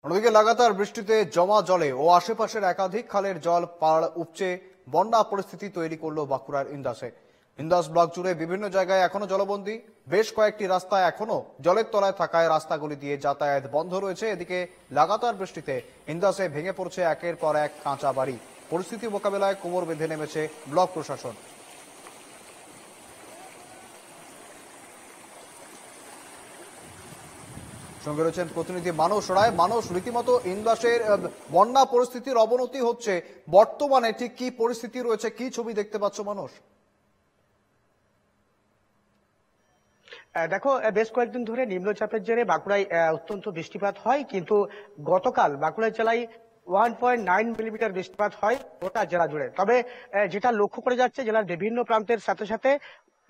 অন্যদিকে লাগাতার বৃষ্টিতে জমা জলে ও আশেপাশের একাধিক খালের জল পাড় উপচে বন্যা পরিস্থিতি তৈরি করলো বাঁকুড়ার ইন্দাসে। ইন্দাস ব্লক জুড়ে বিভিন্ন জায়গায় এখনো জলবন্দী, বেশ কয়েকটি রাস্তা এখনো জলের তলায় থাকায় রাস্তাগুলি দিয়ে যাতায়াত বন্ধ রয়েছে। এদিকে লাগাতার বৃষ্টিতে ইন্দাসে ভেঙে পড়ছে একের পর এক কাঁচা বাড়ি। পরিস্থিতি মোকাবেলায় কোমর বেঁধে নেমেছে ব্লক প্রশাসন। সঙ্গে রয়েছেন প্রতিনিধি মানস রায়। মানস, রীতিমতো ইন্দাসের বন্যা পরিস্থিতির অবনতি হচ্ছে, বর্তমানে ঠিক কি পরিস্থিতি রয়েছে, কি ছবি দেখতে পাচ্ছ মানস? দেখো, বেশ কয়েকদিন ধরে নিম্নচাপের জেরে বাঁকুড়ায় অত্যন্ত বৃষ্টিপাত হয়, কিন্তু গতকাল বাঁকুড়া জেলায় 1.9 মিলিমিটার বৃষ্টিপাত হয় গোটা জেলা জুড়ে। তবে যেটা লক্ষ্য করে যাচ্ছে, জেলার বিভিন্ন প্রান্তের সাথে সাথে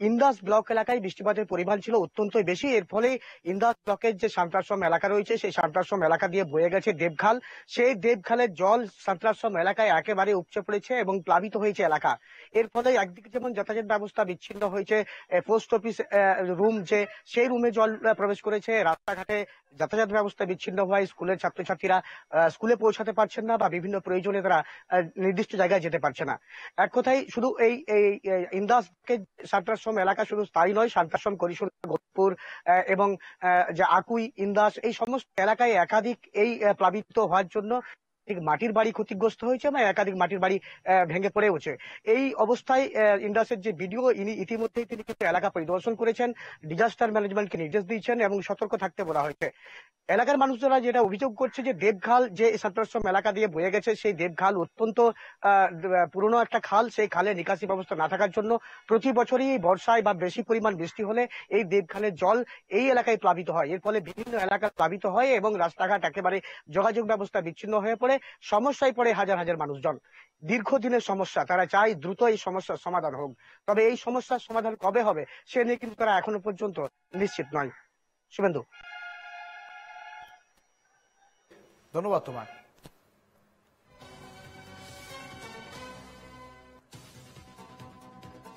ইন্দাস ব্লক এলাকায় বৃষ্টিপাতের পরিমাণ ছিল অত্যন্ত বেশি। এর ফলে ইন্দাস ব্লকের যে সান্তাশ্রম এলাকা রয়েছে, সেই সান্তাশ্রম এলাকা দিয়ে বয়ে গেছে দেবখাল। সেই দেবখালের জল সান্তাশ্রম এলাকায় একেবারে উপচে পড়েছে এবং প্লাবিত হয়েছে এলাকা। এর ফলে একদিকে যেমন যাতায়াত ব্যবস্থা বিচ্ছিন্ন হয়েছে, পোস্ট অফিস রুম যে সেই রুমে জল প্রবেশ করেছে, রাস্তাঘাটে যাতায়াত ব্যবস্থা বিচ্ছিন্ন হওয়ায় স্কুলের ছাত্রছাত্রীরা স্কুলে পৌঁছাতে পারছেন না বা বিভিন্ন প্রয়োজনে তারা নির্দিষ্ট জায়গায় যেতে পারছে না। এক কথায় শুধু এই ইন্দাসকে সান্তাশ্রম এলাকা শুধু তাই নয়, সান্তাশ্রম, করিশোনা, গোপপুর এবং যে আকুই, ইন্দাস, এই সমস্ত এলাকায় একাধিক এই প্লাবিত হওয়ার জন্য মাটির বাড়ি ক্ষতিগ্রস্ত হয়েছে বা একাধিক মাটির বাড়ি ভেঙে পড়েওছে। এই অবস্থায় ইন্দাসের যে বিডিও, ইনি ইতিমধ্যেই তিনি কিন্তু এলাকা পরিদর্শন করেছেন, ডিজাস্টার ম্যানেজমেন্টকে নির্দেশ দিয়েছেন এবং সতর্ক থাকতে বলা হয়েছে। এলাকার মানুষরা যেটা অভিযোগ করছে যে দেবখাল যে সান্তাশ্রম এলাকা দিয়ে বয়ে গেছে, সেই দেবখাল অত্যন্ত পুরনো একটা খাল। সেই খালে নিকাশি ব্যবস্থা না থাকার জন্য প্রতি বছরই বর্ষায় বা বেশি পরিমাণ বৃষ্টি হলে এই দেবখালের জল এই এলাকায় প্লাবিত হয়। এর ফলে বিভিন্ন এলাকা প্লাবিত হয় এবং রাস্তাঘাট একেবারে যোগাযোগ ব্যবস্থা বিচ্ছিন্ন হয়ে পড়ে, সমস্যায় পড়ে হাজার হাজার মানুষজন। দীর্ঘদিনের সমস্যা, তারা চায় দ্রুত এই সমস্যার সমাধান হোক। তবে এই সমস্যার সমাধান কবে হবে সে নিয়ে কিন্তু তারা এখনো পর্যন্ত নিশ্চিত নয়। শুভেন্দু, ধন্যবাদ তোমায়।